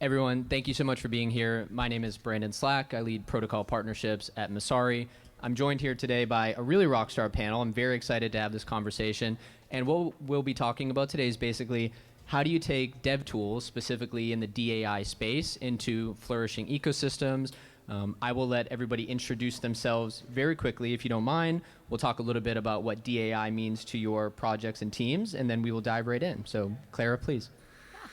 Everyone, thank you so much for being here. My name is Brandon Slack. I lead protocol partnerships at Messari. I'm joined here today by a really rockstar panel. I'm very excited to have this conversation. And what we'll be talking about today is basically how do you take dev tools, specifically in the deAI space, into flourishing ecosystems. I will let everybody introduce themselves very quickly, if you don't mind. We'll talk a little bit about what deAI means to your projects and teams, and then we will dive right in. So, Clara, please.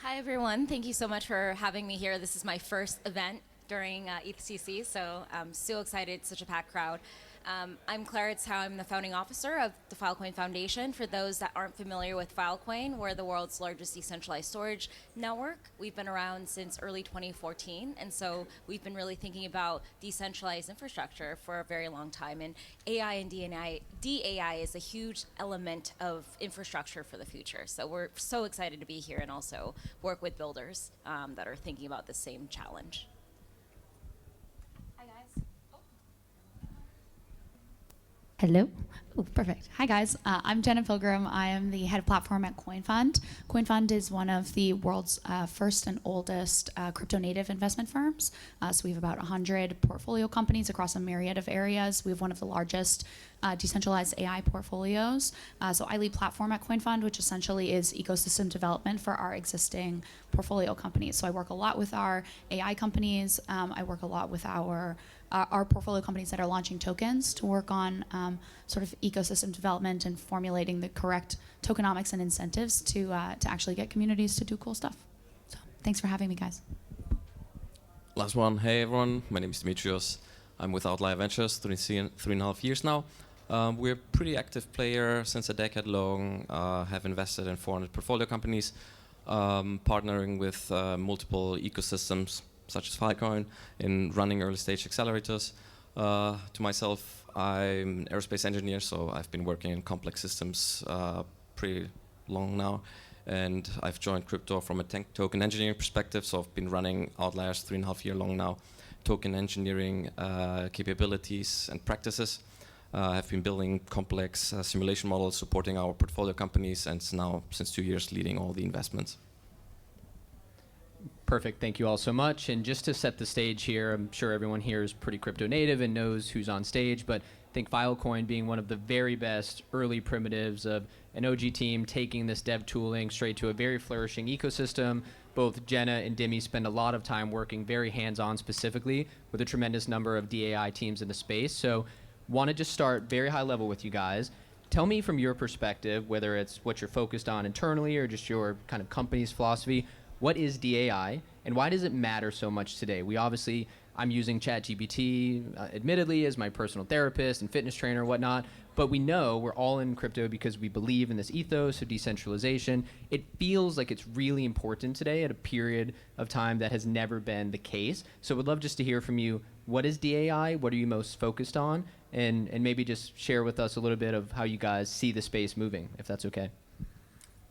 Hi, everyone. Thank you so much for having me here. This is my first event during ETHCC, so I'm so excited, such a packed crowd. I'm Clara Tsao. I'm the founding officer of the Filecoin Foundation. For those that aren't familiar with Filecoin, we're the world's largest decentralized storage network. We've been around since early 2014, and so we've been really thinking about decentralized infrastructure for a very long time. And AI and deAI is a huge element of infrastructure for the future. So we're so excited to be here and also work with builders that are thinking about the same challenge. Hello. Oh, perfect. Hi, guys. I'm Jenna Pilgrim. I am the head of platform at CoinFund. CoinFund is one of the world's first and oldest crypto-native investment firms. So we have about 100 portfolio companies across a myriad of areas. We have one of the largest decentralized AI portfolios. So I lead platform at CoinFund, which essentially is ecosystem development for our existing portfolio companies. So I work a lot with our AI companies. I work a lot with our portfolio companies that are launching tokens to work on sort of ecosystem development and formulating the correct tokenomics and incentives to actually get communities to do cool stuff. So thanks for having me, guys. Last one. Hey, everyone. My name is Dimitrios. I'm with Outlier Ventures, 3.5 years now. We're a pretty active player since a decade long, have invested in 400 portfolio companies, partnering with multiple ecosystems such as Filecoin in running early stage accelerators. To myself, I'm an aerospace engineer, so I've been working in complex systems pretty long now. And I've joined crypto from a token engineering perspective, so I've been running Outlier's 3.5 year long now, token engineering capabilities and practices. I've been building complex simulation models supporting our portfolio companies, and now since 2 years leading all the investments. Perfect. Thank you all so much. And just to set the stage here, I'm sure everyone here is pretty crypto native and knows who's on stage, but I think Filecoin being one of the very best early primitives of an OG team taking this dev tooling straight to a very flourishing ecosystem. Both Jenna and Dimi spend a lot of time working very hands-on specifically with a tremendous number of deAI teams in the space. So want to just start very high level with you guys. Tell me from your perspective, whether it's what you're focused on internally or just your kind of company's philosophy, what is deAI, and why does it matter so much today? I'm using ChatGPT, admittedly, as my personal therapist and fitness trainer and whatnot, but we know we're all in crypto because we believe in this ethos of decentralization. It feels like it's really important today at a period of time that has never been the case. So we'd love just to hear from you, what is deAI? What are you most focused on? And maybe just share with us a little bit of how you guys see the space moving, if that's okay.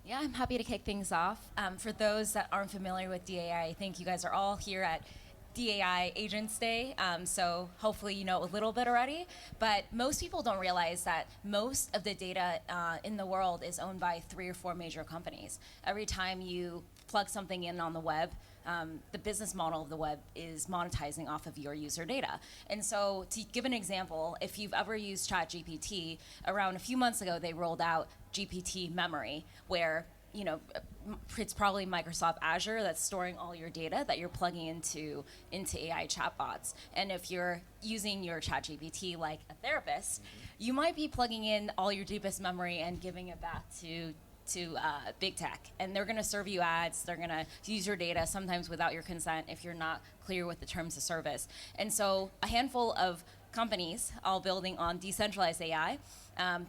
Yeah, I'm happy to kick things off. For those that aren't familiar with deAI, I think you guys are all here at deAI Agents Day, so hopefully you know a little bit already. But most people don't realize that most of the data in the world is owned by 3 or 4 major companies. Every time you plug something in on the web, the business model of the web is monetizing off of your user data. And so to give an example, if you've ever used ChatGPT, around a few months ago they rolled out GPT memory, where it's probably Microsoft Azure that's storing all your data that you're plugging into AI chatbots. And if you're using your ChatGPT like a therapist, you might be plugging in all your deepest memory and giving it back to big tech, and they're going to serve you ads. They're going to use your data, sometimes without your consent, if you're not clear with the terms of service. And so a handful of companies, all building on decentralized AI,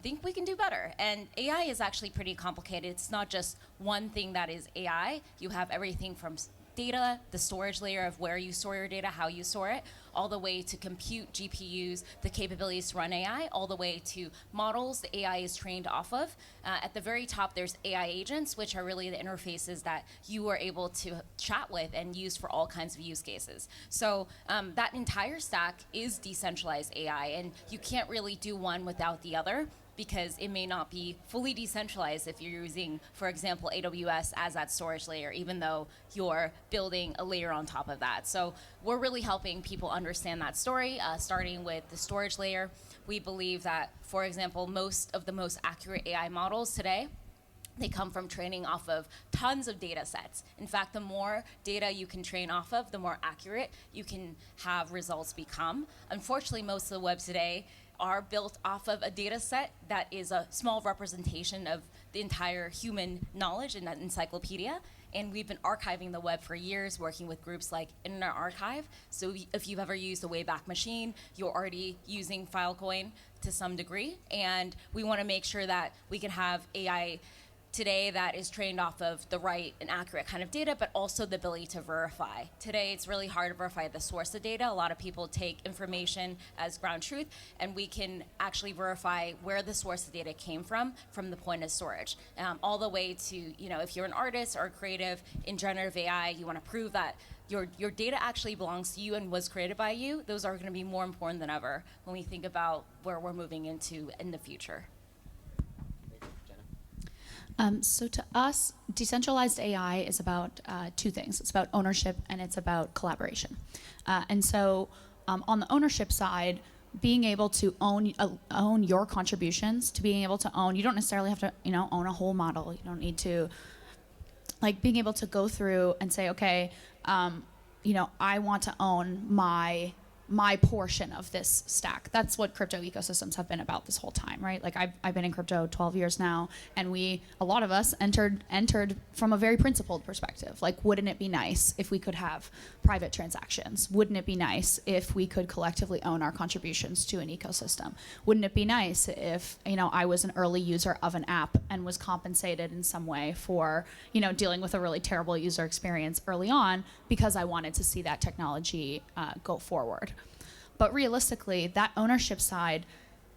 think we can do better. And AI is actually pretty complicated. It's not just one thing that is AI. You have everything from data, the storage layer of where you store your data, how you store it, all the way to compute GPUs, the capabilities to run AI, all the way to models the AI is trained off of. At the very top, there's AI agents, which are really the interfaces that you are able to chat with and use for all kinds of use cases. So that entire stack is decentralized AI, and you can't really do one without the other. because it may not be fully decentralized if you're using, for example, AWS as that storage layer, even though you're building a layer on top of that. So we're really helping people understand that story, starting with the storage layer. We believe that, for example, most of the most accurate AI models today, they come from training off of tons of data sets. In fact, the more data you can train off of, the more accurate you can have results become. Unfortunately, most of the web today are built off of a data set that is a small representation of the entire human knowledge in that encyclopedia. And we've been archiving the web for years, working with groups like Internet Archive. So if you've ever used a Wayback Machine, you're already using Filecoin to some degree. And we want to make sure that we can have AI today that is trained off of the right and accurate kind of data, but also the ability to verify. Today, it's really hard to verify the source of data. A lot of people take information as ground truth, and we can actually verify where the source of data came from the point of storage. All the way to, if you're an artist or a creative in generative AI, you want to prove that your data actually belongs to you and was created by you. Those are going to be more important than ever when we think about where we're moving into in the future. So to us, decentralized AI is about two things. It's about ownership and it's about collaboration. And so on the ownership side, being able to own your contributions, to being able to own, you don't necessarily have to own a whole model. You don't need to, being able to go through and say, okay, I want to own my portion of this stack. That's what crypto ecosystems have been about this whole time, right? I've been in crypto 12 years now, and a lot of us entered from a very principled perspective. Wouldn't it be nice if we could have private transactions? Wouldn't it be nice if we could collectively own our contributions to an ecosystem? Wouldn't it be nice if, I was an early user of an app and was compensated in some way for, dealing with a really terrible user experience early on because I wanted to see that technology go forward? But realistically, that ownership side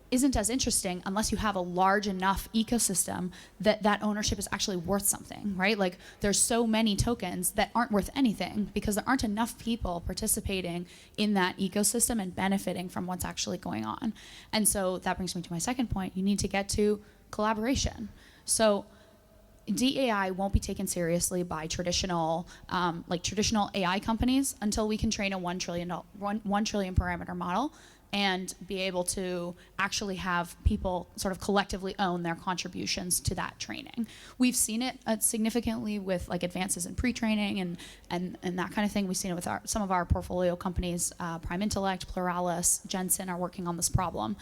isn't as interesting unless you have a large enough ecosystem that ownership is actually worth something, right? There's so many tokens that aren't worth anything because there aren't enough people participating in that ecosystem and benefiting from what's actually going on. And so that brings me to my second point. You need to get to collaboration. So deAI won't be taken seriously by traditional AI companies until we can train a 1 trillion parameter model and be able to actually have people sort of collectively own their contributions to that training. We've seen it significantly with advances in pre-training and that kind of thing. We've seen it with some of our portfolio companies, Prime Intellect, Pluralis, Jensen are working on this problem.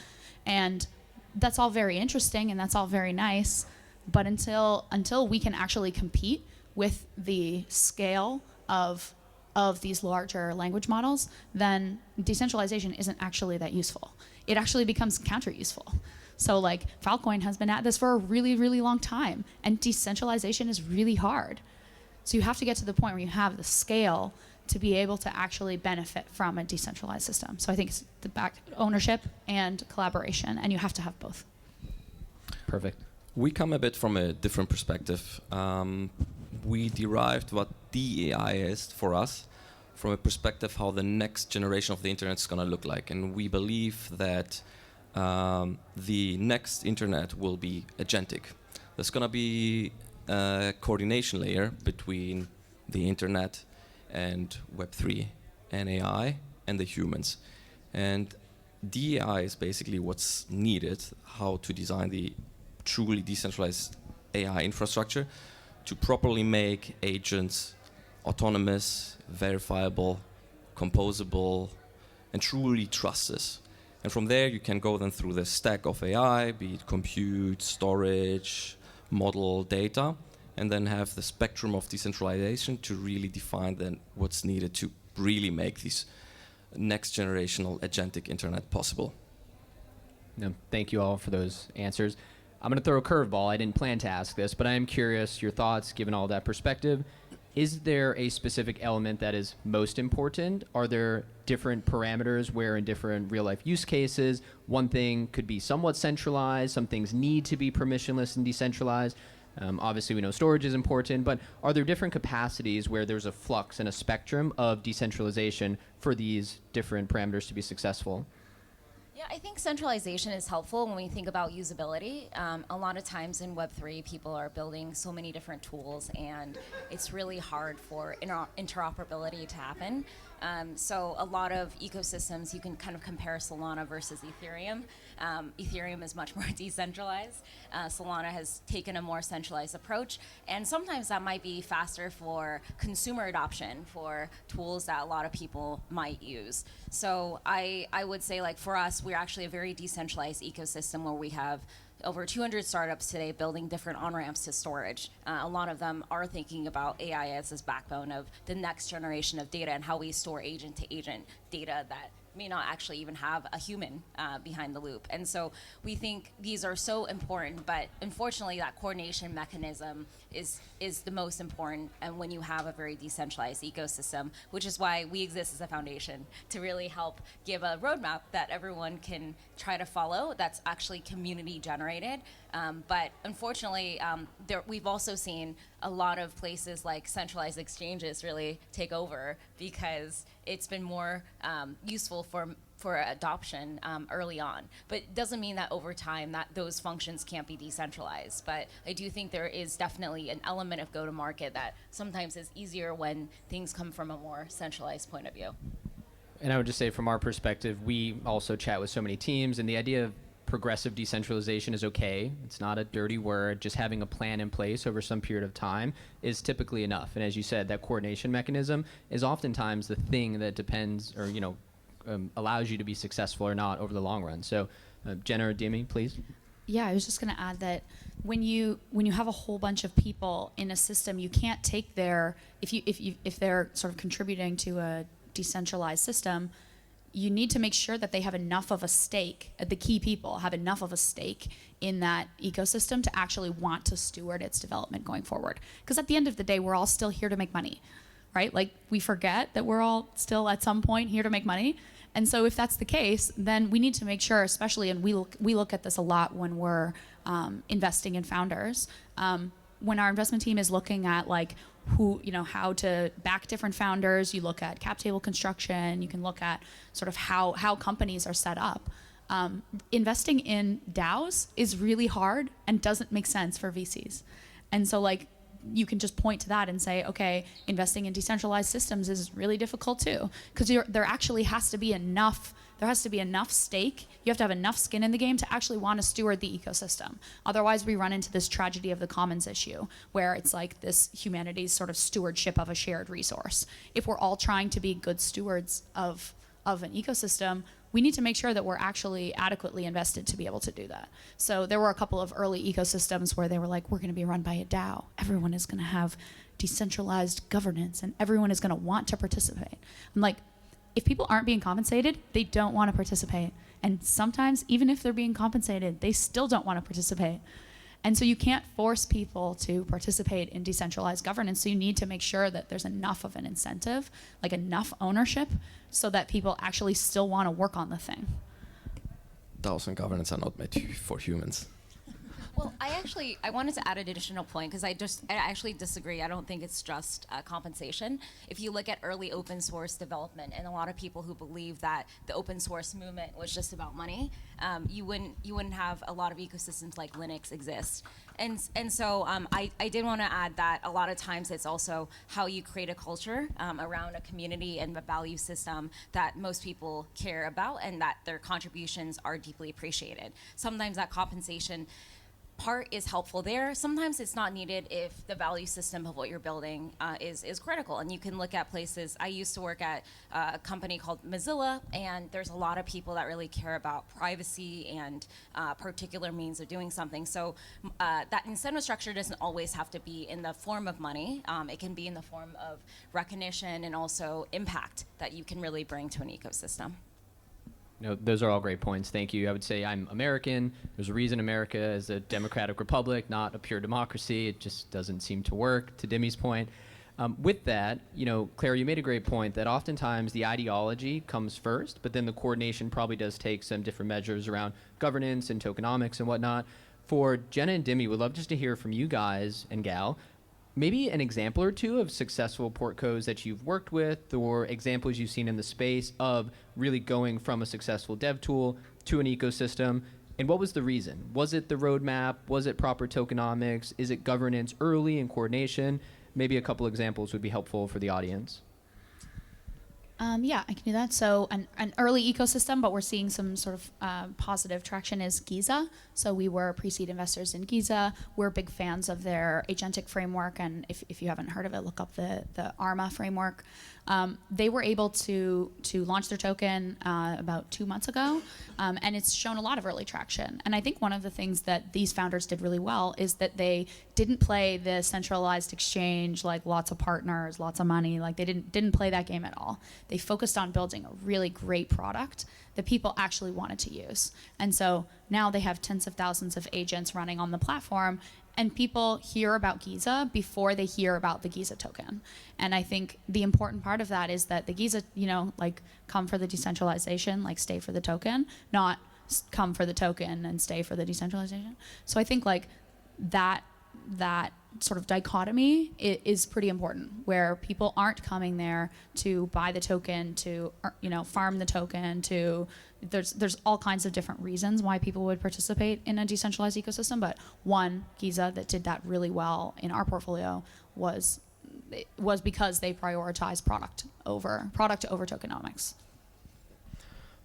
And that's all very interesting and that's all very nice. But until we can actually compete with the scale of these larger language models, then decentralization isn't actually that useful. It actually becomes counter-useful. So Filecoin has been at this for a really, really long time, and decentralization is really hard. So you have to get to the point where you have the scale to be able to actually benefit from a decentralized system. So I think it's the back ownership and collaboration, and you have to have both. Perfect. We come a bit from a different perspective. We derived what deAI is for us from a perspective how the next generation of the internet is going to look like. And we believe that the next internet will be agentic. There's going to be a coordination layer between the internet and Web3 and AI and the humans. And deAI is basically what's needed, how to design the truly decentralized AI infrastructure to properly make agents autonomous, verifiable, composable, and truly trusted. And from there, you can go then through the stack of AI, be it compute, storage, model, data, and then have the spectrum of decentralization to really define then what's needed to really make this next generational agentic internet possible. No, thank you all for those answers. I'm going to throw a curveball. I didn't plan to ask this, but I am curious your thoughts, given all that perspective. Is there a specific element that is most important? Are there different parameters where in different real-life use cases, one thing could be somewhat centralized, some things need to be permissionless and decentralized? Obviously, we know storage is important, but are there different capacities where there's a flux and a spectrum of decentralization for these different parameters to be successful? Yeah, I think centralization is helpful when we think about usability. A lot of times in Web3, people are building so many different tools, and it's really hard for interoperability to happen. So a lot of ecosystems, you can kind of compare Solana versus Ethereum. Ethereum is much more decentralized. Solana has taken a more centralized approach, and sometimes that might be faster for consumer adoption for tools that a lot of people might use. So I would say, like, for us, we're actually a very decentralized ecosystem where we have over 200 startups today building different on-ramps to storage. A lot of them are thinking about AI as this backbone of the next generation of data and how we store agent-to-agent data that may not actually even have a human behind the loop. And so we think these are so important, but unfortunately that coordination mechanism is the most important, and when you have a very decentralized ecosystem, which is why we exist as a foundation to really help give a roadmap that everyone can try to follow that's actually community generated. But unfortunately, we've also seen a lot of places like centralized exchanges really take over because it's been more useful for adoption early on. But it doesn't mean that over time that those functions can't be decentralized. But I do think there is definitely an element of go-to-market that sometimes is easier when things come from a more centralized point of view. And I would just say from our perspective, we also chat with so many teams, and the idea of progressive decentralization is okay. It's not a dirty word. Just having a plan in place over some period of time is typically enough. And as you said, that coordination mechanism is oftentimes the thing that depends or, allows you to be successful or not over the long run. So Jenna or Dimi, please. Yeah, I was just going to add that when you have a whole bunch of people in a system, you can't take if they're sort of contributing to a decentralized system, you need to make sure that they have enough of a stake, the key people have enough of a stake in that ecosystem to actually want to steward its development going forward. Because at the end of the day, we're all still here to make money, right? Like, we forget that we're all still at some point here to make money. And so if that's the case, then we need to make sure, especially, and we look at this a lot when we're investing in founders, when our investment team is looking at how to back different founders, you look at cap table construction, you can look at sort of how companies are set up. Investing in DAOs is really hard and doesn't make sense for VCs. And so you can just point to that and say, okay, investing in decentralized systems is really difficult too, because there actually has to be enough. There has to be enough stake. You have to have enough skin in the game to actually want to steward the ecosystem. Otherwise, we run into this tragedy of the commons issue, where it's like this humanity's sort of stewardship of a shared resource. If we're all trying to be good stewards of an ecosystem, we need to make sure that we're actually adequately invested to be able to do that. So there were a couple of early ecosystems where they were like, we're going to be run by a DAO. Everyone is going to have decentralized governance, and everyone is going to want to participate. I'm like, if people aren't being compensated, they don't want to participate. And sometimes, even if they're being compensated, they still don't want to participate. And so you can't force people to participate in decentralized governance. So you need to make sure that there's enough of an incentive, like enough ownership, so that people actually still want to work on the thing. DAOs and governance are not made for humans. Well, I wanted to add an additional point because I actually disagree. I don't think it's just compensation. If you look at early open source development and a lot of people who believe that the open source movement was just about money, you wouldn't have a lot of ecosystems like Linux exist. And so I did want to add that a lot of times it's also how you create a culture around a community and a value system that most people care about and that their contributions are deeply appreciated. Sometimes that compensation part is helpful there. Sometimes it's not needed if the value system of what you're building is critical. And you can look at places. I used to work at a company called Mozilla, and there's a lot of people that really care about privacy and particular means of doing something. So that incentive structure doesn't always have to be in the form of money. It can be in the form of recognition and also impact that you can really bring to an ecosystem. Those are all great points. Thank you. I would say I'm American. There's a reason America is a democratic republic, not a pure democracy. It just doesn't seem to work, to Dimi's point. With that, Clara, you made a great point that oftentimes the ideology comes first, but then the coordination probably does take some different measures around governance and tokenomics and whatnot. For Jenna and Dimi, we'd love just to hear from you guys and gal, maybe an example or two of successful portcos that you've worked with or examples you've seen in the space of really going from a successful dev tool to an ecosystem? And what was the reason? Was it the roadmap? Was it proper tokenomics? Is it governance early and coordination? Maybe a couple examples would be helpful for the audience. Yeah, I can do that. So an early ecosystem, but we're seeing some sort of positive traction is Giza. So we were pre-seed investors in Giza. We're big fans of their agentic framework. And if you haven't heard of it, look up the ARMA framework. They were able to launch their token about 2 months ago, and it's shown a lot of early traction. And I think one of the things that these founders did really well is that they didn't play the centralized exchange, like lots of partners, lots of money. Like they didn't play that game at all. They focused on building a really great product that people actually wanted to use. And so now they have tens of thousands of agents running on the platform, and people hear about Giza before they hear about the Giza token. And I think the important part of that is that the Giza, like come for the decentralization, like stay for the token, not come for the token and stay for the decentralization. So I think like that sort of dichotomy is pretty important, where people aren't coming there to buy the token, to farm the token, to there's all kinds of different reasons why people would participate in a decentralized ecosystem. But one, Giza, that did that really well in our portfolio was because they prioritized product over tokenomics.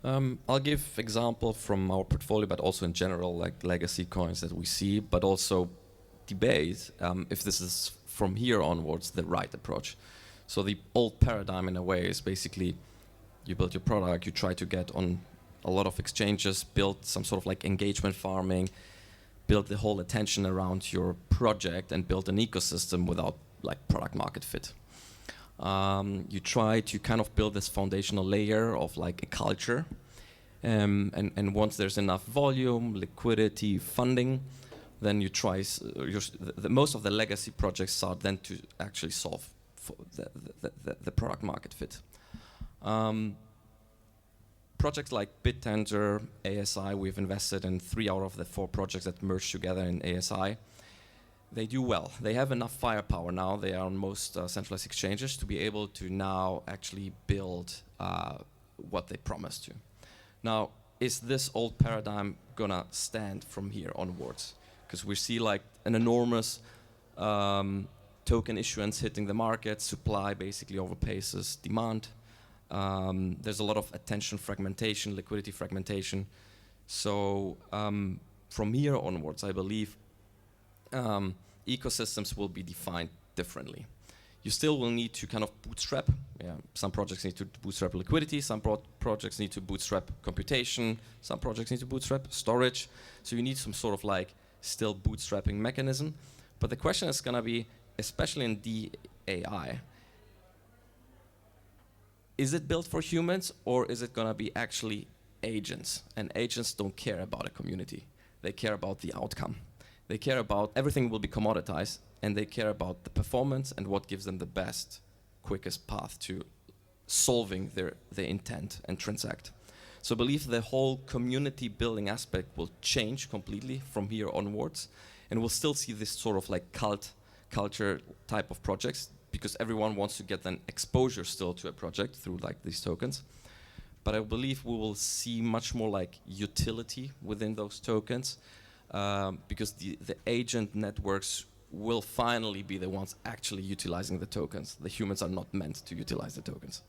I'll give example from our portfolio, but also in general, like legacy coins that we see, but also debate if this is from here onwards the right approach. So the old paradigm in a way is basically you build your product, you try to get on a lot of exchanges, build some sort of like engagement farming, build the whole attention around your project and build an ecosystem without like product market fit. You try to kind of build this foundational layer of like a culture, and once there's enough volume, liquidity, funding, then you try. Most of the legacy projects start then to actually solve for the product market fit. Projects like BitTender, ASI, we've invested in 3 out of the 4 projects that merged together in ASI. They do well. They have enough firepower now. They are on most centralized exchanges to be able to now actually build what they promised to. Now, is this old paradigm gonna stand from here onwards? Because we see like an enormous token issuance hitting the market, supply basically overpaces demand. There's a lot of attention fragmentation, liquidity fragmentation. So from here onwards, I believe ecosystems will be defined differently. You still will need to kind of bootstrap. Yeah, some projects need to bootstrap liquidity, some projects need to bootstrap computation, some projects need to bootstrap storage. So you need some sort of like still bootstrapping mechanism. But the question is gonna be, especially in deAI, is it built for humans or is it gonna be actually agents? And agents don't care about a community. They care about the outcome. They care about everything will be commoditized, and they care about the performance and what gives them the best, quickest path to solving their intent and transact. So I believe the whole community building aspect will change completely from here onwards, and we'll still see this sort of like culture type of projects, because everyone wants to get an exposure still to a project through like these tokens. But I believe we will see much more like utility within those tokens, because the agent networks will finally be the ones actually utilizing the tokens. The humans are not meant to utilize the tokens.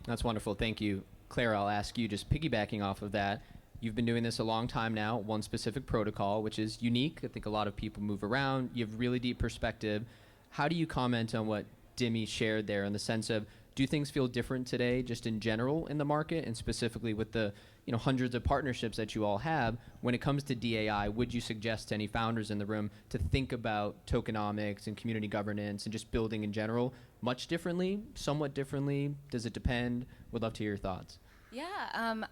That's wonderful. Thank you. Clara, I'll ask you, just piggybacking off of that, you've been doing this a long time now, one specific protocol, which is unique. I think a lot of people move around. You have really deep perspective. How do you comment on what Dimi shared there in the sense of, do things feel different today just in general in the market, and specifically with the hundreds of partnerships that you all have? When it comes to deAI, would you suggest to any founders in the room to think about tokenomics and community governance and just building in general much differently, somewhat differently? Does it depend? Would love to hear your thoughts. Yeah,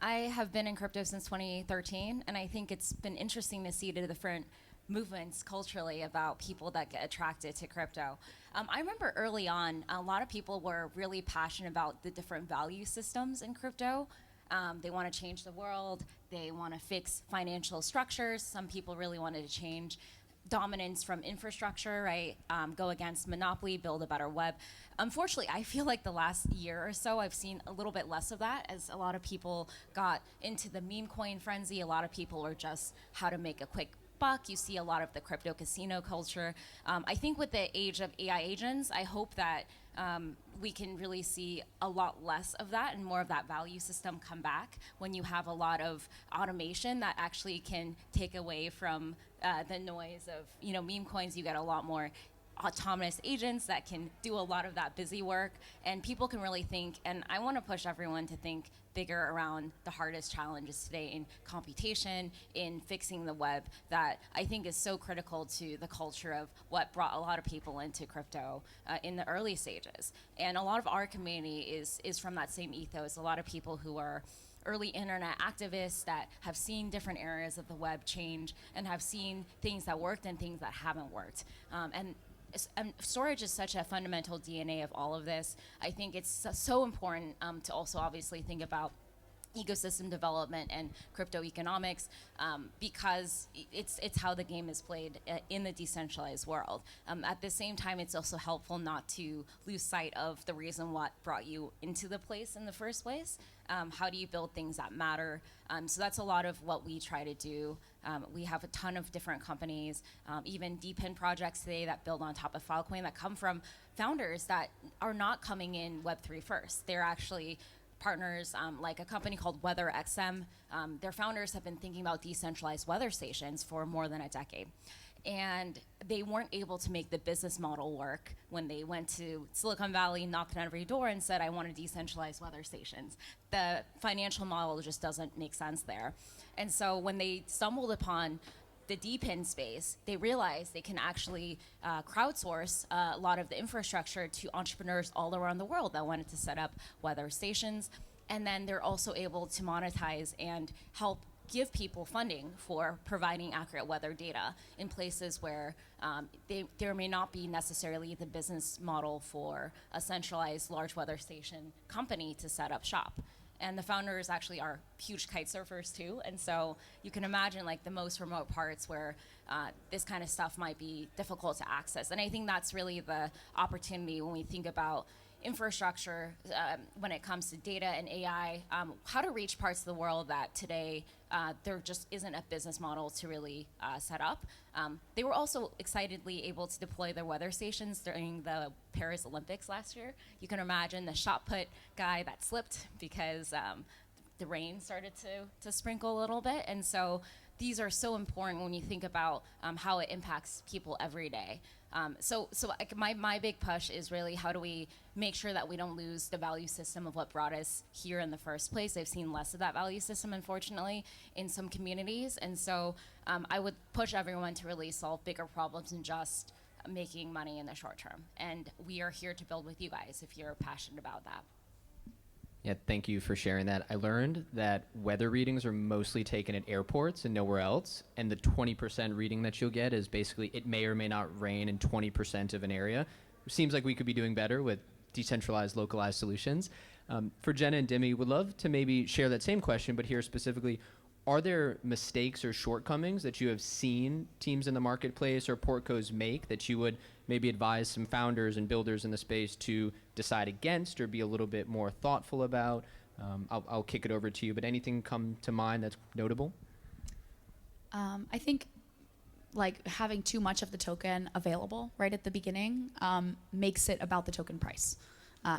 I have been in crypto since 2013, and I think it's been interesting to see the different movements culturally about people that get attracted to crypto. I remember early on, a lot of people were really passionate about the different value systems in crypto. They want to change the world. They want to fix financial structures. Some people really wanted to change dominance from infrastructure, right? Go against monopoly, build a better web. Unfortunately, I feel like the last year or so, I've seen a little bit less of that as a lot of people got into the meme coin frenzy. A lot of people are just how to make a quick buck. You see a lot of the crypto casino culture. I think with the age of AI agents, I hope that we can really see a lot less of that and more of that value system come back when you have a lot of automation that actually can take away from the noise of meme coins. You get a lot more autonomous agents that can do a lot of that busy work, and people can really think, and I want to push everyone to think bigger around the hardest challenges today in computation, in fixing the web, that I think is so critical to the culture of what brought a lot of people into crypto in the early stages. And a lot of our community is from that same ethos. A lot of people who are early internet activists that have seen different areas of the web change and have seen things that worked and things that haven't worked. And storage is such a fundamental DNA of all of this. I think it's so important to also obviously think about ecosystem development and cryptoeconomics because it's how the game is played in the decentralized world. At the same time, it's also helpful not to lose sight of the reason what brought you into the place in the first place. How do you build things that matter? So that's a lot of what we try to do. We have a ton of different companies, even DePIN projects today that build on top of Filecoin that come from founders that are not coming in Web3 first. They're actually partners like a company called WeatherXM. Their founders have been thinking about decentralized weather stations for more than a decade. And they weren't able to make the business model work when they went to Silicon Valley, knocked on every door and said, I want to decentralize weather stations. The financial model just doesn't make sense there. And so when they stumbled upon the DePIN space, they realized they can actually crowdsource a lot of the infrastructure to entrepreneurs all around the world that wanted to set up weather stations. And then they're also able to monetize and help give people funding for providing accurate weather data in places where there may not be necessarily the business model for a centralized large weather station company to set up shop. And the founders actually are huge kite surfers too, and so you can imagine like the most remote parts where this kind of stuff might be difficult to access. And I think that's really the opportunity when we think about infrastructure when it comes to data and AI, how to reach parts of the world that today there just isn't a business model to really set up. They were also excitedly able to deploy their weather stations during the Paris Olympics last year. You can imagine the shot put guy that slipped because the rain started to sprinkle a little bit. And so these are so important when you think about how it impacts people every day. So my big push is really how do we make sure that we don't lose the value system of what brought us here in the first place. I've seen less of that value system, unfortunately, in some communities. And so I would push everyone to really solve bigger problems than just making money in the short term. And we are here to build with you guys if you're passionate about that. Yeah, thank you for sharing that. I learned that weather readings are mostly taken at airports and nowhere else. And the 20% reading that you'll get is basically it may or may not rain in 20% of an area. It seems like we could be doing better with decentralized, localized solutions. For Jenna and Dimi, would love to maybe share that same question, but here specifically, are there mistakes or shortcomings that you have seen teams in the marketplace or portcos make that you would maybe advise some founders and builders in the space to decide against or be a little bit more thoughtful about? I'll kick it over to you, but anything come to mind that's notable? I think like having too much of the token available right at the beginning makes it about the token price.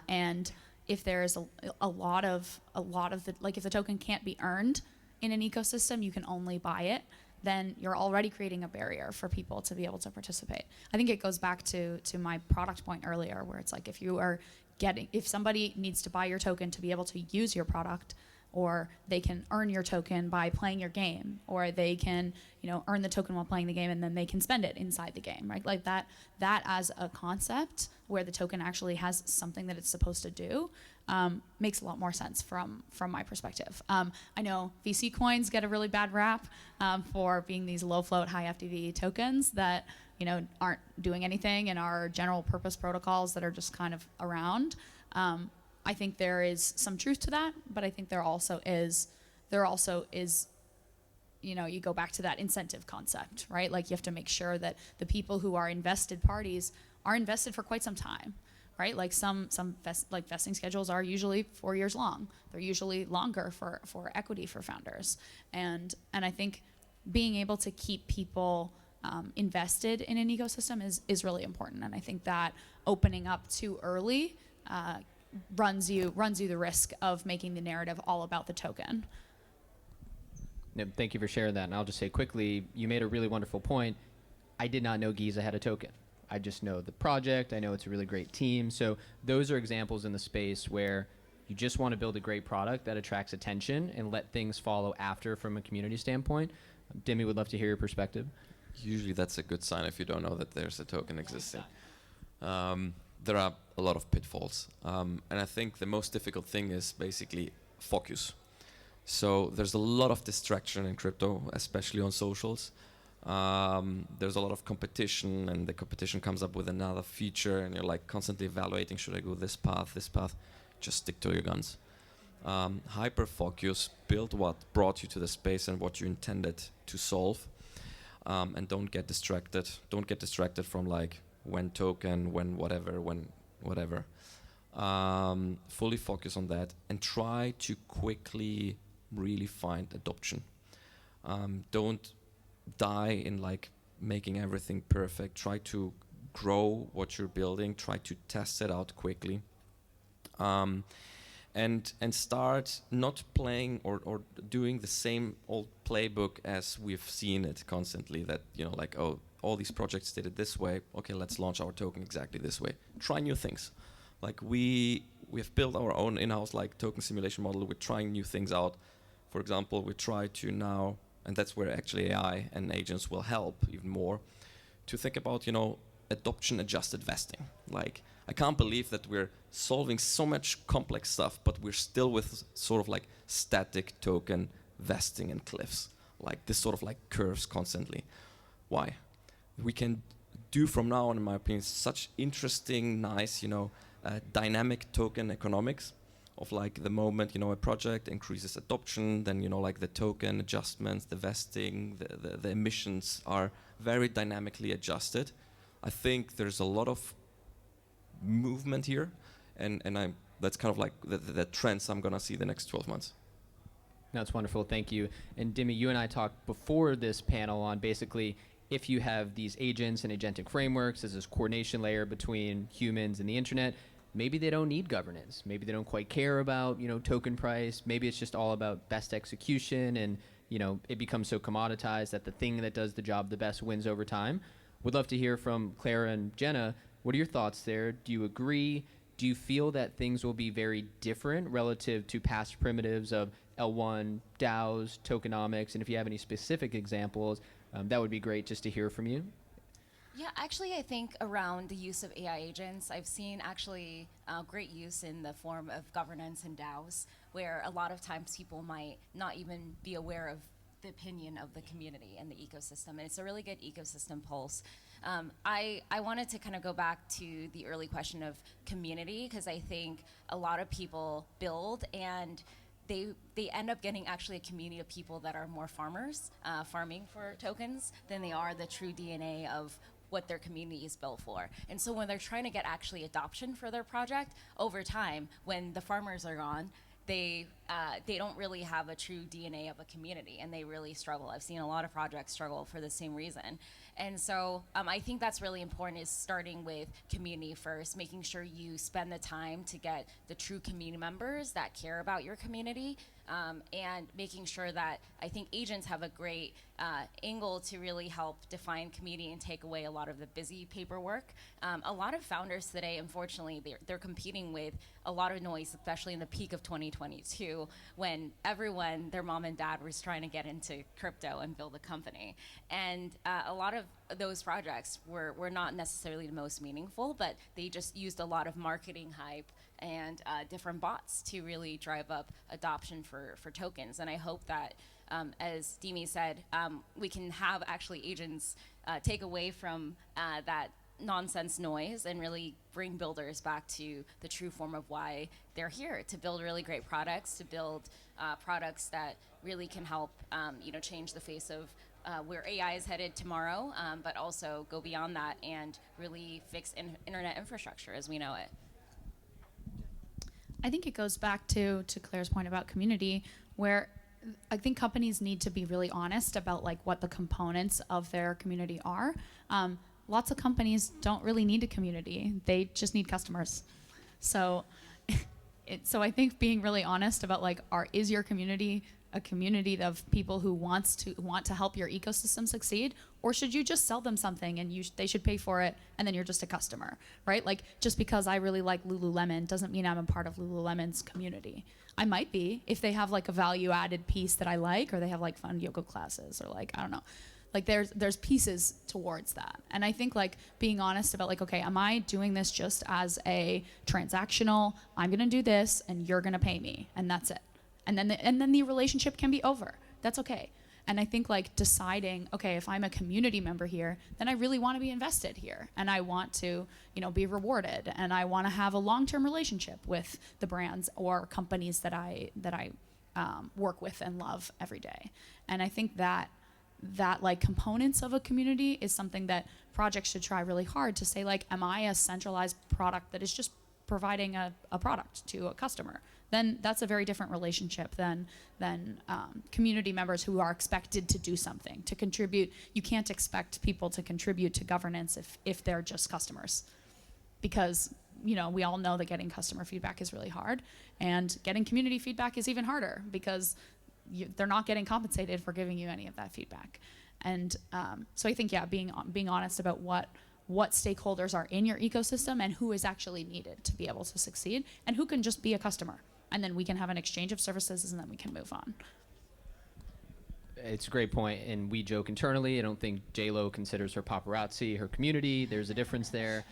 And if there's a lot of the, like if the token can't be earned in an ecosystem, you can only buy it, then you're already creating a barrier for people to be able to participate. I think it goes back to my product point earlier, where it's like if somebody needs to buy your token to be able to use your product, or they can earn your token by playing your game, or they can earn the token while playing the game and then they can spend it inside the game, right? Like that as a concept where the token actually has something that it's supposed to do makes a lot more sense from my perspective. I know VC coins get a really bad rap for being these low float, high FTV tokens that aren't doing anything and are general purpose protocols that are just kind of around. I think there is some truth to that, but I think there also is you go back to that incentive concept, right? Like you have to make sure that the people who are invested parties are invested for quite some time, right? Like vesting schedules are usually 4 years long. They're usually longer for equity for founders. And I think being able to keep people invested in an ecosystem is really important. And I think that opening up too early runs you the risk of making the narrative all about the token. No, thank you for sharing that. And I'll just say quickly, you made a really wonderful point. I did not know Giza had a token. I just know the project. I know it's a really great team. So those are examples in the space where you just want to build a great product that attracts attention and let things follow after from a community standpoint. Dimi would love to hear your perspective. Usually that's a good sign if you don't know that there's a token existing. There are a lot of pitfalls. And I think the most difficult thing is basically focus. So there's a lot of distraction in crypto, especially on socials. There's a lot of competition, and the competition comes up with another feature, and you're like constantly evaluating, should I go this path, this path? Just stick to your guns. Hyper focus, build what brought you to the space and what you intended to solve, and don't get distracted. Don't get distracted from like when token, when whatever. Fully focus on that and try to quickly really find adoption. Don't die in like making everything perfect. Try to grow what you're building. Try to test it out quickly. And start not playing or doing the same old playbook as we've seen it constantly, that, like, oh, all these projects did it this way. Okay, let's launch our token exactly this way. Try new things. Like we've built our own in-house like token simulation model. We're trying new things out. For example, we try to now, and that's where actually AI and agents will help even more, to think about, adoption adjusted vesting. Like, I can't believe that we're solving so much complex stuff, but we're still with sort of like static token vesting and cliffs, like this sort of like curves constantly. Why? We can do from now on, in my opinion, such interesting, nice, dynamic token economics of like the moment, a project increases adoption, then, like the token adjustments, the vesting, the emissions are very dynamically adjusted. I think there's a lot of movement here, and that's kind of like the trends I'm gonna see the next 12 months. That's wonderful, thank you. And Dimi, you and I talked before this panel on basically if you have these agents and agentic frameworks as this coordination layer between humans and the internet, maybe they don't need governance. Maybe they don't quite care about, token price. Maybe it's just all about best execution, and, it becomes so commoditized that the thing that does the job the best wins over time. Would love to hear from Clara and Jenna. What are your thoughts there? Do you agree? Do you feel that things will be very different relative to past primitives of L1, DAOs, tokenomics? And if you have any specific examples, that would be great just to hear from you. Yeah, actually, I think around the use of AI agents, I've seen actually great use in the form of governance and DAOs, where a lot of times people might not even be aware of the opinion of the community and the ecosystem. And it's a really good ecosystem pulse. I wanted to kind of go back to the early question of community, because I think a lot of people build and they end up getting actually a community of people that are more farmers, farming for tokens, than they are the true DNA of what their community is built for. And so when they're trying to get actually adoption for their project, over time, when the farmers are gone, they don't really have a true DNA of a community, and they really struggle. I've seen a lot of projects struggle for the same reason. And so I think that's really important, is starting with community first, making sure you spend the time to get the true community members that care about your community, and making sure that I think agents have a great angle to really help define community and take away a lot of the busy paperwork. A lot of founders today, unfortunately, they're competing with a lot of noise, especially in the peak of 2022, when everyone, their mom and dad, was trying to get into crypto and build a company. And a lot of those projects were not necessarily the most meaningful, but they just used a lot of marketing hype and different bots to really drive up adoption for tokens. And I hope that, as Dimi said, we can have actually agents take away from that nonsense noise and really bring builders back to the true form of why they're here, to build really great products, to build products that really can help change the face of where AI is headed tomorrow, but also go beyond that and really fix internet infrastructure as we know it. I think it goes back to Claire's point about community, where I think companies need to be really honest about like what the components of their community are. Lots of companies don't really need a community; they just need customers. So, so I think being really honest about like, is your community a community of people who want to help your ecosystem succeed, or should you just sell them something and they should pay for it and then you're just a customer, right? Like just because I really like Lululemon doesn't mean I'm a part of Lululemon's community. I might be if they have like a value added piece that I like, or they have like fun yoga classes, or like I don't know. Like there's pieces towards that. And I think like being honest about like, okay, am I doing this just as a transactional, I'm gonna do this and you're gonna pay me and that's it. And then the relationship can be over. That's okay. And I think like deciding, okay, if I'm a community member here, then I really want to be invested here, and I want to, be rewarded, and I want to have a long-term relationship with the brands or companies that I work with and love every day. And I think that like components of a community is something that projects should try really hard to say like, am I a centralized product that is just providing a product to a customer? Then that's a very different relationship than community members who are expected to do something, to contribute. You can't expect people to contribute to governance if they're just customers, because we all know that getting customer feedback is really hard, and getting community feedback is even harder because they're not getting compensated for giving you any of that feedback. And so I think being honest about what stakeholders are in your ecosystem and who is actually needed to be able to succeed, and who can just be a customer. And then we can have an exchange of services, and then we can move on. It's a great point, and we joke internally. I don't think J-Lo considers her paparazzi her community. There's a difference there.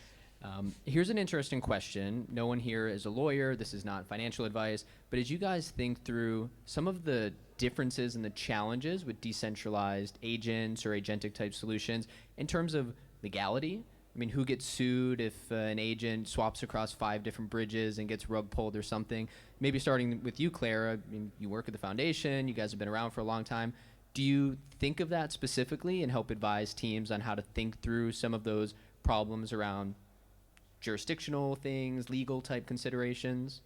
Here's an interesting question. No one here is a lawyer. This is not financial advice. But as you guys think through some of the differences and the challenges with decentralized agents or agentic type solutions in terms of legality, I mean, who gets sued if an agent swaps across 5 different bridges and gets rug pulled or something? Maybe starting with you, Clara. I mean, you work at the foundation. You guys have been around for a long time. Do you think of that specifically and help advise teams on how to think through some of those problems around jurisdictional things, legal type considerations?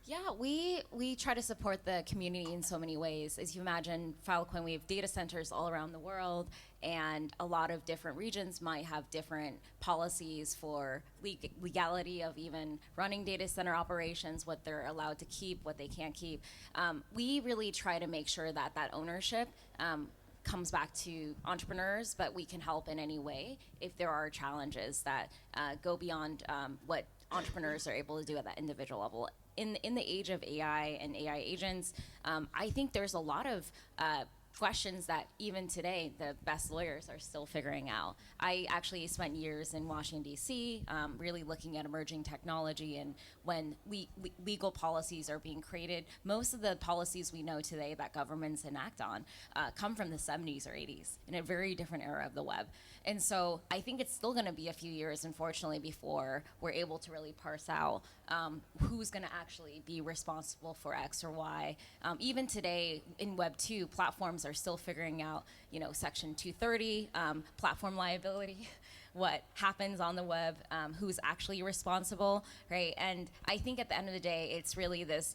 Yeah, we try to support the community in so many ways. As you imagine, Filecoin, we have data centers all around the world, and a lot of different regions might have different policies for legality of even running data center operations, what they're allowed to keep, what they can't keep. We really try to make sure that ownership comes back to entrepreneurs, but we can help in any way if there are challenges that go beyond what entrepreneurs are able to do at that individual level. In the age of AI and AI agents, I think there's a lot of questions that even today the best lawyers are still figuring out. I actually spent years in Washington, D.C., really looking at emerging technology, and when legal policies are being created, most of the policies we know today that governments enact on come from the 70s or 80s, in a very different era of the web. And so I think it's still going to be a few years, unfortunately, before we're able to really parse out who's going to actually be responsible for X or Y. Even today in Web 2, platforms are still figuring out, Section 230, platform liability, what happens on the web, who's actually responsible, right? And I think at the end of the day, it's really this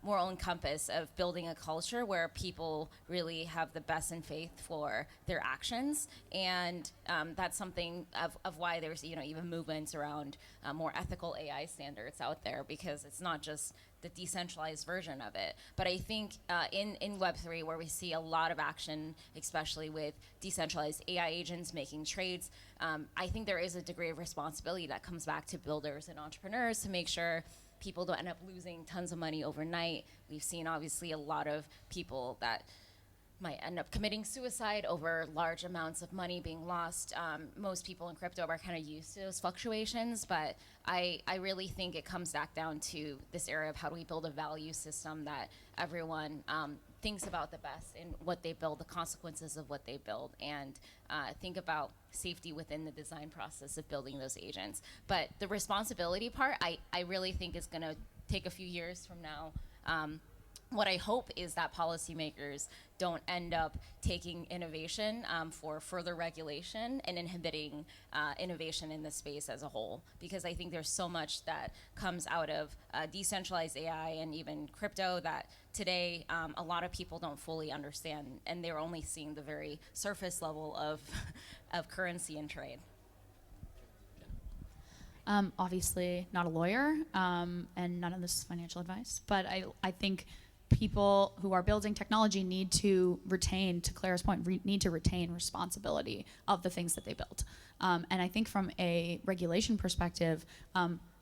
moral compass of building a culture where people really have the best in faith for their actions, and that's something of why there's even movements around more ethical AI standards out there, because it's not just the decentralized version of it. But I think in Web3, where we see a lot of action, especially with decentralized AI agents making trades, I think there is a degree of responsibility that comes back to builders and entrepreneurs to make sure people don't end up losing tons of money overnight. We've seen obviously a lot of people that might end up committing suicide over large amounts of money being lost. Most people in crypto are kind of used to those fluctuations, but I really think it comes back down to this area of how do we build a value system that everyone thinks about the best in what they build, the consequences of what they build, and think about safety within the design process of building those agents. But the responsibility part, I really think is going to take a few years from now. What I hope is that policymakers don't end up taking innovation for further regulation and inhibiting innovation in the space as a whole. Because I think there's so much that comes out of decentralized AI and even crypto that today a lot of people don't fully understand, and they're only seeing the very surface level of, of currency and trade. Obviously not a lawyer, and none of this is financial advice, but I think people who are building technology need to retain, to Clara's point, need to retain responsibility of the things that they build. And I think from a regulation perspective,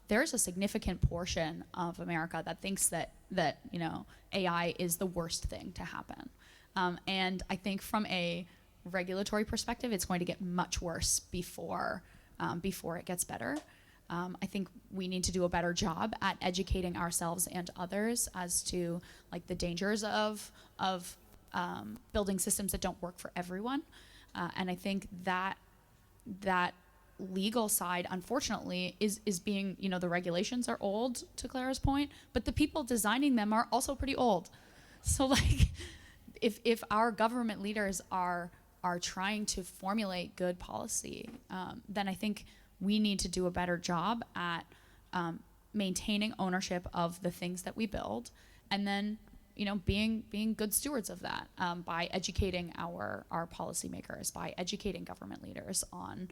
there's a significant portion of America that thinks that AI is the worst thing to happen. And I think from a regulatory perspective, it's going to get much worse before it gets better. I think we need to do a better job at educating ourselves and others as to like the dangers of building systems that don't work for everyone. And I think that legal side, unfortunately, is being, the regulations are old, to Clara's point, but the people designing them are also pretty old. So like, if our government leaders are trying to formulate good policy, then I think we need to do a better job at maintaining ownership of the things that we build, and then being good stewards of that by educating our policymakers, by educating government leaders on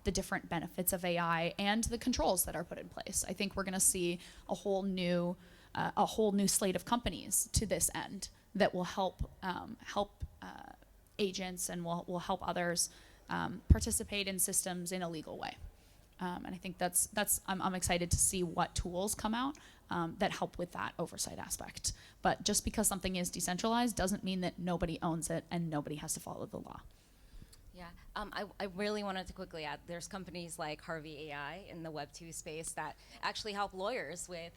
the different benefits of AI and the controls that are put in place. I think we're going to see a whole new slate of companies to this end that will help agents and will help others participate in systems in a legal way. And I think I'm excited to see what tools come out that help with that oversight aspect. But just because something is decentralized doesn't mean that nobody owns it and nobody has to follow the law. Yeah, I really wanted to quickly add, there's companies like Harvey AI in the Web2 space that actually help lawyers with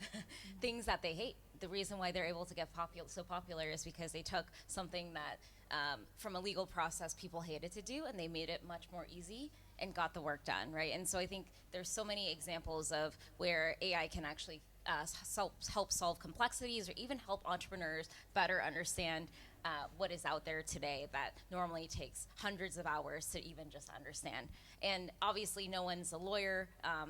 things that they hate. The reason why they're able to get so popular is because they took something that from a legal process people hated to do, and they made it much more easy and got the work done, right? And so I think there's so many examples of where AI can actually help solve complexities, or even help entrepreneurs better understand what is out there today that normally takes hundreds of hours to even just understand. And obviously no one's a lawyer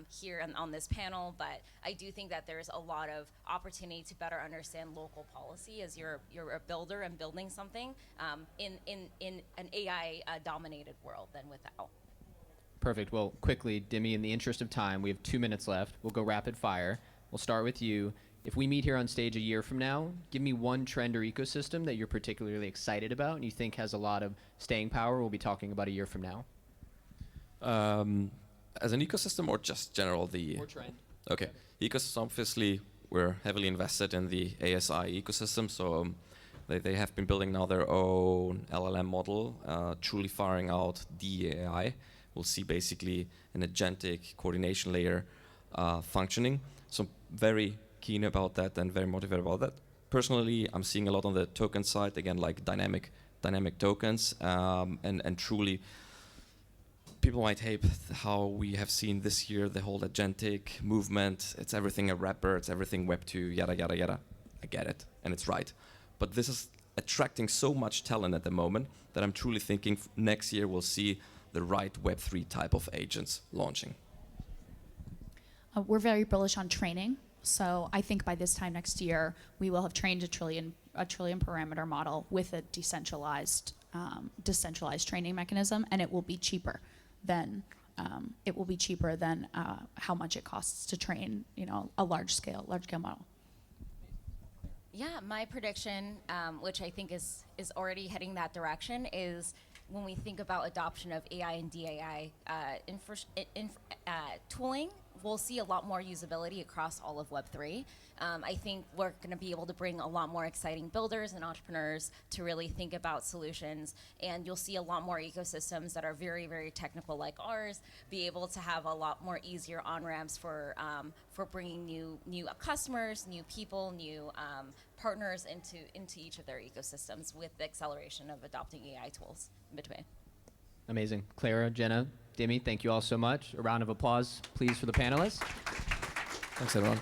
here on this panel, but I do think that there's a lot of opportunity to better understand local policy as you're a builder and building something in an AI dominated world than without. Perfect. Well, quickly, Dimi, in the interest of time, we have 2 minutes left. We'll go rapid fire. We'll start with you. If we meet here on stage a year from now, give me one trend or ecosystem that you're particularly excited about and you think has a lot of staying power. We'll be talking about a year from now. As an ecosystem, or just general Or trend. Okay. Ecosystem, obviously, we're heavily invested in the ASI ecosystem, so they have been building now their own LLM model, truly firing out deAI. We'll see basically an agentic coordination layer functioning. So very keen about that and very motivated about that. Personally, I'm seeing a lot on the token side, again, like dynamic tokens, and truly people might hate how we have seen this year the whole agentic movement. It's everything a wrapper, it's everything Web2, yada, yada, yada. I get it, and it's right. But this is attracting so much talent at the moment that I'm truly thinking next year we'll see the right Web3 type of agents launching. We're very bullish on training. So I think by this time next year, we will have trained a trillion parameter model with a decentralized training mechanism, and it will be cheaper than how much it costs to train, a large scale model. Yeah, my prediction, which I think is already heading that direction, is when we think about adoption of AI and deAI tooling we'll see a lot more usability across all of Web3. I think we're going to be able to bring a lot more exciting builders and entrepreneurs to really think about solutions, and you'll see a lot more ecosystems that are very, very technical like ours be able to have a lot more easier on-ramps for bringing new customers, new people, new partners into each of their ecosystems with the acceleration of adopting AI tools in between. Amazing. Clara, Jenna, Dimi, thank you all so much. A round of applause, please, for the panelists. Thanks, everyone.